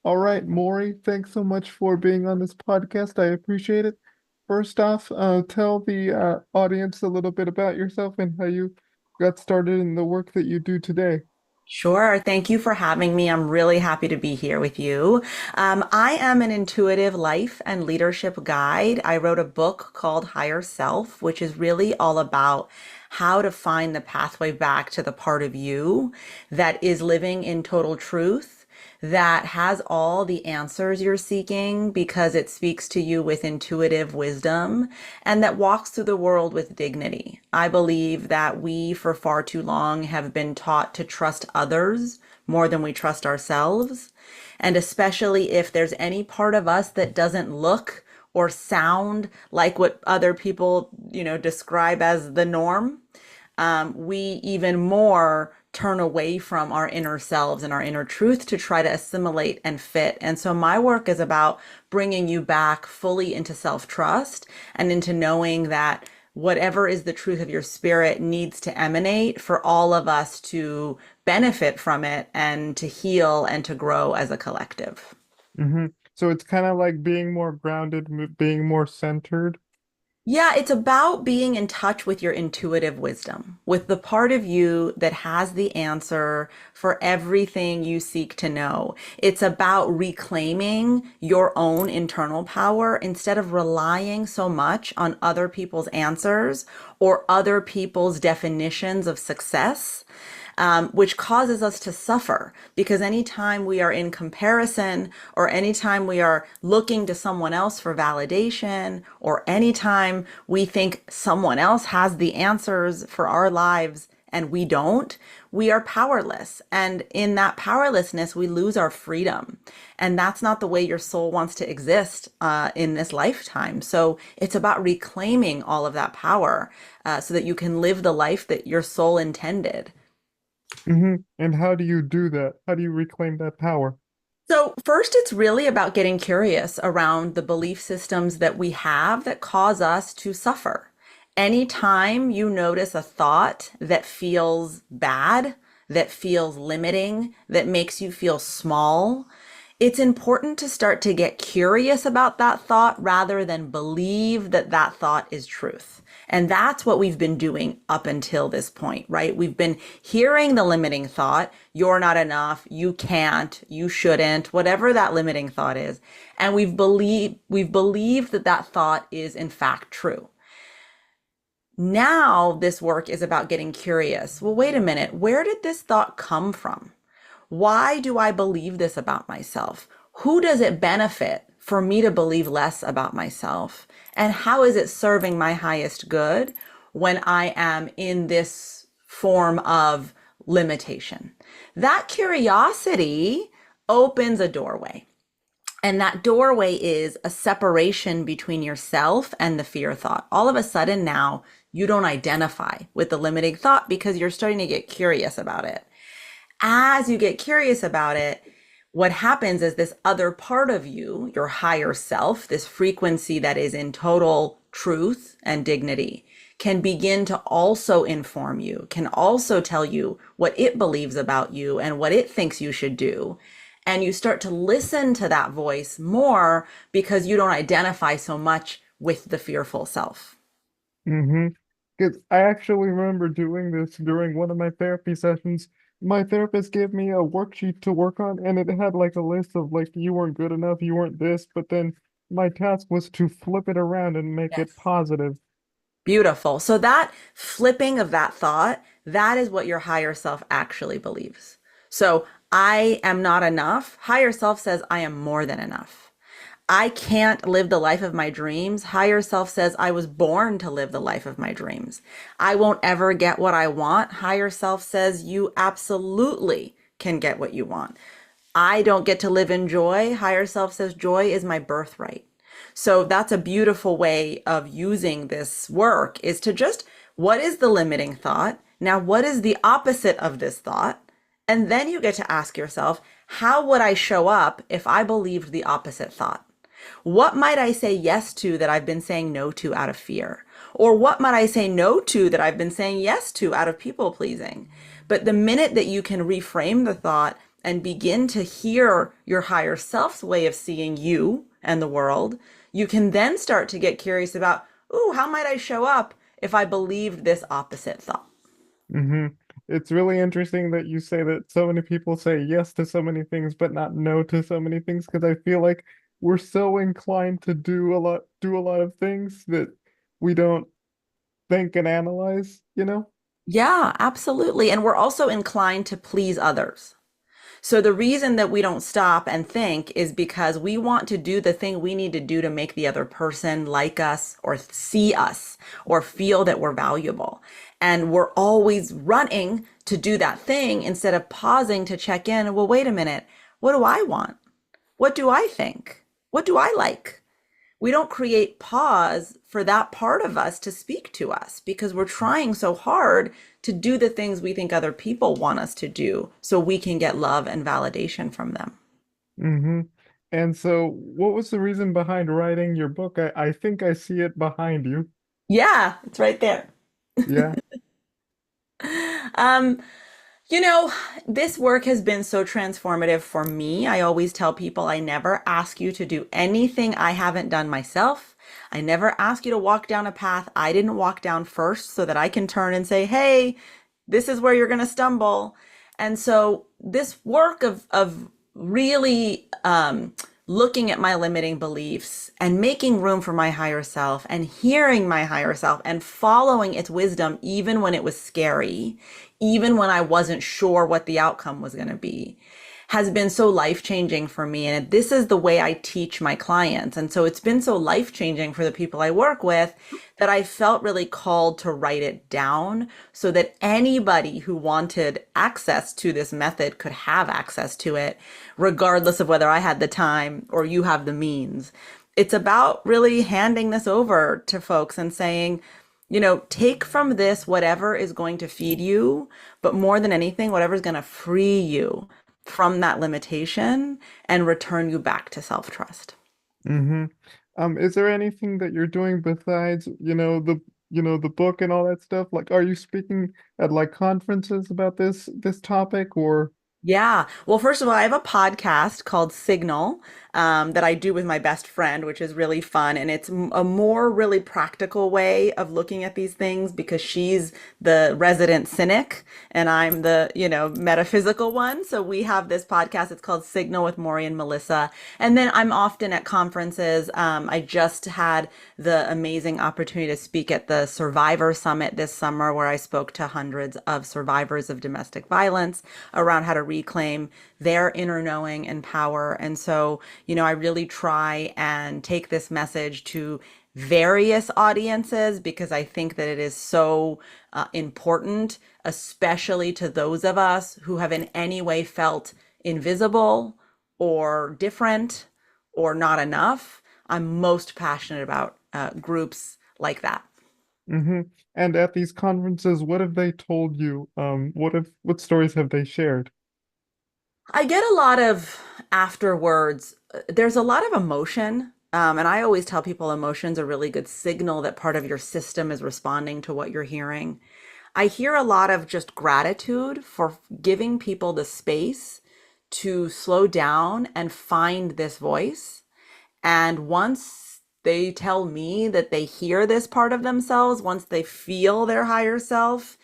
All right, Maury, thanks so much for being on this podcast. I appreciate it. First off, tell the audience a little bit about yourself and how you got started in the work that you do today. Sure. Thank you for having me. I'm really happy to be here with you. I am an intuitive life and leadership guide. I wrote a book called Higher Self, which is really all about how to find the pathway back to the part of you that is living in total truth, that has all the answers you're seeking because it speaks to you with intuitive wisdom and that walks through the world with dignity. I believe that we, for far too long, have been taught to trust others more than we trust ourselves. And especially if there's any part of us that doesn't look or sound like what other people, describe as the norm, we even more turn away from our inner selves and our inner truth to try to assimilate and fit. And so my work is about bringing you back fully into self-trust and into knowing that whatever is the truth of your spirit needs to emanate for all of us to benefit from it and to heal and to grow as a collective. hmm So it's kind of like being more grounded, being more centered. Yeah, it's about being in touch with your intuitive wisdom, with the part of you that has the answer for everything you seek to know. It's about reclaiming your own internal power instead of relying so much on other people's answers or other people's definitions of success, which causes us to suffer because anytime we are in comparison or anytime we are looking to someone else for validation or anytime we think someone else has the answers for our lives and we don't, we are powerless. And in that powerlessness, we lose our freedom. And that's not the way your soul wants to exist in this lifetime. So it's about reclaiming all of that power so that you can live the life that your soul intended. And how do you do that? How do you reclaim that power? So, first, it's really about getting curious around the belief systems that we have that cause us to suffer. Anytime you notice a thought that feels bad, that feels limiting, that makes you feel small, it's important to start to get curious about that thought rather than believe that that thought is truth. And that's what we've been doing up until this point, right? We've been hearing the limiting thought, you're not enough, you can't, you shouldn't, whatever that limiting thought is. And we've believed that that thought is in fact true. Now this work is about getting curious. Well, wait a minute, where did this thought come from? Why do I believe this about myself? Who does it benefit for me to believe less about myself? And how is it serving my highest good when I am in this form of limitation? That curiosity opens a doorway. And that doorway is a separation between yourself and the fear thought. All of a sudden now, you don't identify with the limiting thought because you're starting to get curious about it. As you get curious about it, what happens is this other part of you, your higher self, this frequency that is in total truth and dignity, can begin to also inform you, can also tell you what it believes about you and what it thinks you should do. And you start to listen to that voice more because you don't identify so much with the fearful self. Mm-hmm. Because I actually remember doing this during one of my therapy sessions. My therapist gave me a worksheet to work on, and it had like a list of like, you weren't good enough, you weren't this, but then my task was to flip it around and make it Yes. positive. Beautiful. So that flipping of that thought, that is what your higher self actually believes. So I am not enough. Higher self says I am more than enough. I can't live the life of my dreams. Higher self says I was born to live the life of my dreams. I won't ever get what I want. Higher self says you absolutely can get what you want. I don't get to live in joy. Higher self says joy is my birthright. So that's a beautiful way of using this work is to just, what is the limiting thought? Now, what is the opposite of this thought? And then you get to ask yourself, how would I show up if I believed the opposite thought? What might I say yes to that I've been saying no to out of fear? Or what might I say no to that I've been saying yes to out of people pleasing? But the minute that you can reframe the thought and begin to hear your higher self's way of seeing you and the world, you can then start to get curious about, ooh, how might I show up if I believed this opposite thought? Hmm. It's really interesting that you say that so many people say yes to so many things, but not no to so many things, because I feel like we're so inclined to do a lot of things that we don't think and analyze, you know? Yeah, absolutely. And we're also inclined to please others. So the reason that we don't stop and think is because we want to do the thing we need to do to make the other person like us or see us or feel that we're valuable. And we're always running to do that thing instead of pausing to check in. Well, wait a minute. What do I want? What do I think? What do I like? We don't create pause for that part of us to speak to us because we're trying so hard to do the things we think other people want us to do so we can get love and validation from them. Hmm. And so what was the reason behind writing your book? I think I see it behind you. Yeah, it's right there. Yeah. Um, You know, this work has been so transformative for me. I always tell people I never ask you to do anything I haven't done myself. I never ask you to walk down a path I didn't walk down first so that I can turn and say, hey, this is where you're going to stumble. And so this work of really looking at my limiting beliefs and making room for my higher self and hearing my higher self and following its wisdom, even when it was scary, even when I wasn't sure what the outcome was going to be, has been so life changing for me. And this is the way I teach my clients. And so it's been so life changing for the people I work with that I felt really called to write it down so that anybody who wanted access to this method could have access to it, regardless of whether I had the time or you have the means. It's about really handing this over to folks and saying, take from this whatever is going to feed you, but more than anything, whatever is going to free you from that limitation and return you back to self-trust. Hmm. Is there anything that you're doing besides, the book and all that stuff? Like, are you speaking at like conferences about this topic or? Yeah. Well, first of all, I have a podcast called Signal that I do with my best friend, which is really fun. And it's a more really practical way of looking at these things because she's the resident cynic and I'm the, metaphysical one. So we have this podcast. It's called Signal with Mory and Melissa. And then I'm often at conferences. I just had the amazing opportunity to speak at the Survivor Summit this summer, where I spoke to hundreds of survivors of domestic violence around how to reclaim their inner knowing and power. And so, I really try and take this message to various audiences because I think that it is so important, especially to those of us who have in any way felt invisible or different or not enough. I'm most passionate about groups like that. Hmm. And at these conferences, what have they told you? What stories have they shared? I get a lot of afterwards, there's a lot of emotion. And I always tell people emotions are a really good signal that part of your system is responding to what you're hearing. I hear a lot of just gratitude for giving people the space to slow down and find this voice. And once they tell me that they hear this part of themselves, once they feel their higher self,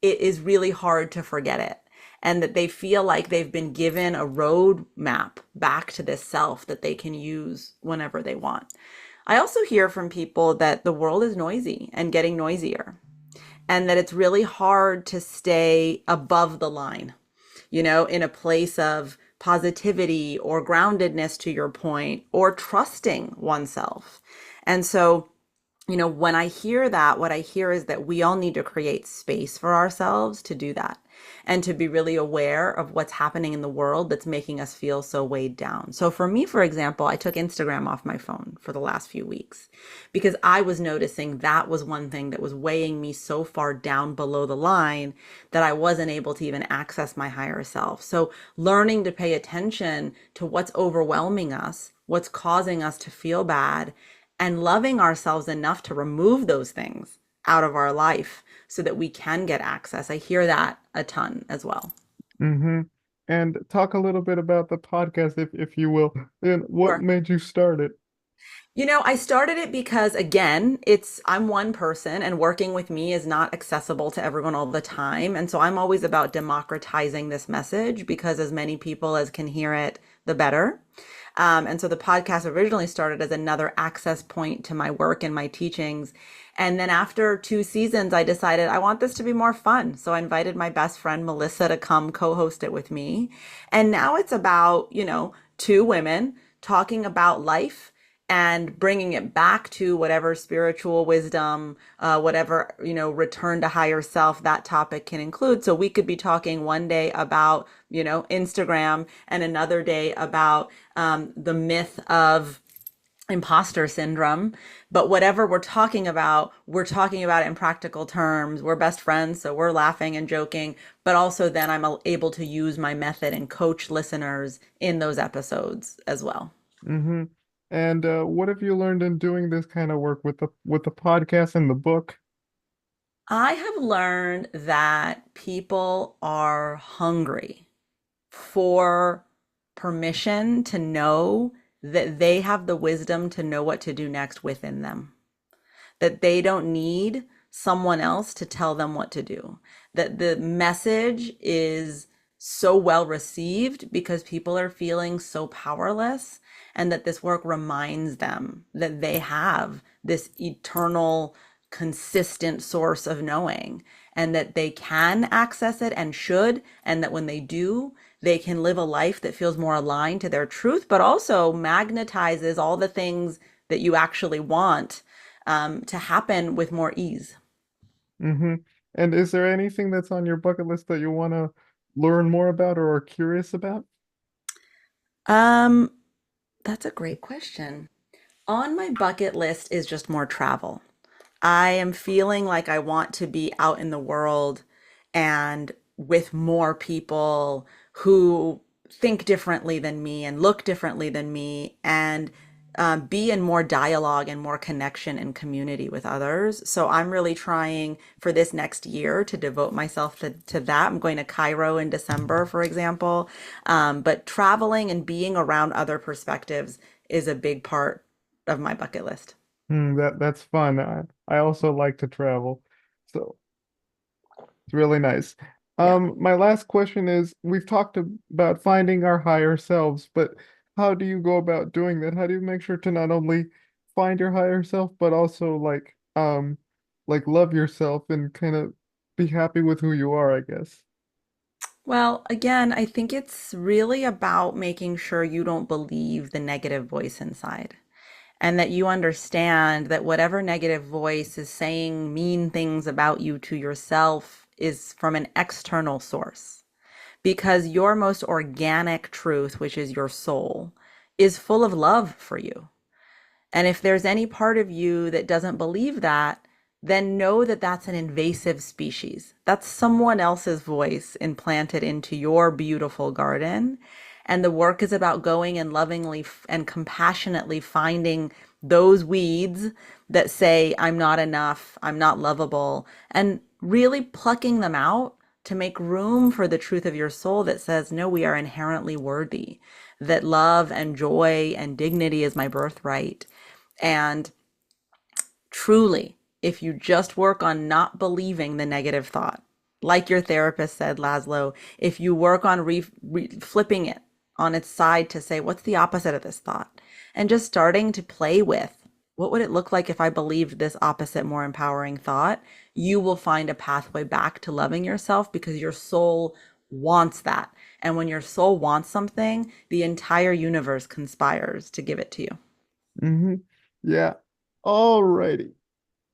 it is really hard to forget it. And that they feel like they've been given a road map back to this self that they can use whenever they want. I also hear from people that the world is noisy and getting noisier, and that it's really hard to stay above the line, in a place of positivity or groundedness, to your point, or trusting oneself. And so, when I hear that, what I hear is that we all need to create space for ourselves to do that and to be really aware of what's happening in the world that's making us feel so weighed down. So for me, for example, I took Instagram off my phone for the last few weeks because I was noticing that was one thing that was weighing me so far down below the line that I wasn't able to even access my higher self. So learning to pay attention to what's overwhelming us, what's causing us to feel bad, and loving ourselves enough to remove those things out of our life so that we can get access. I hear that a ton as well. Hmm. and talk a little bit about the podcast, if you will, and what Sure. made you start it. I started it because again, I'm one person and working with me is not accessible to everyone all the time. And so I'm always about democratizing this message because as many people as can hear it, the better. And so the podcast originally started as another access point to my work and my teachings. And then after 2 seasons, I decided I want this to be more fun. So I invited my best friend, Melissa, to come co-host it with me. And now it's about, two women talking about life and bringing it back to whatever spiritual wisdom, whatever, return to higher self that topic can include. So we could be talking one day about, Instagram and another day about the myth of imposter syndrome. But whatever we're talking about it in practical terms. We're best friends, so we're laughing and joking. But also, then I'm able to use my method and coach listeners in those episodes as well. Mm-hmm. And what have you learned in doing this kind of work with the podcast and the book? I have learned that people are hungry for permission to know that they have the wisdom to know what to do next within them, that they don't need someone else to tell them what to do, that the message is so well received because people are feeling so powerless, and that this work reminds them that they have this eternal, consistent source of knowing and that they can access it and should, and that when they do, they can live a life that feels more aligned to their truth, but also magnetizes all the things that you actually want to happen with more ease. Mm-hmm. And is there anything that's on your bucket list that you want to learn more about or are curious about? Um, that's a great question. On my bucket list is just more travel. I am feeling like I want to be out in the world and with more people who think differently than me and look differently than me and be in more dialogue and more connection and community with others. So I'm really trying for this next year to devote myself to that. I'm going to Cairo in December, for example. But traveling and being around other perspectives is a big part of my bucket list. That's fun. I also like to travel, so it's really nice. Yeah. My last question is, we've talked about finding our higher selves, but how do you go about doing that? How do you make sure to not only find your higher self, but also like love yourself and kind of be happy with who you are, I guess. Well, again, I think it's really about making sure you don't believe the negative voice inside and that you understand that whatever negative voice is saying mean things about you to yourself is from an external source because your most organic truth, which is your soul, is full of love for you. And if there's any part of you that doesn't believe that, then know that that's an invasive species. That's someone else's voice implanted into your beautiful garden. And the work is about going and lovingly and compassionately finding those weeds that say, I'm not enough, I'm not lovable, and really plucking them out to make room for the truth of your soul that says, no, we are inherently worthy, that love and joy and dignity is my birthright. And truly, if you just work on not believing the negative thought, like your therapist said, Laszlo, if you work on flipping it on its side to say, what's the opposite of this thought? And just starting to play with what would it look like if I believed this opposite, more empowering thought? You will find a pathway back to loving yourself because your soul wants that. And when your soul wants something, the entire universe conspires to give it to you. Mm-hmm. Yeah. Alrighty.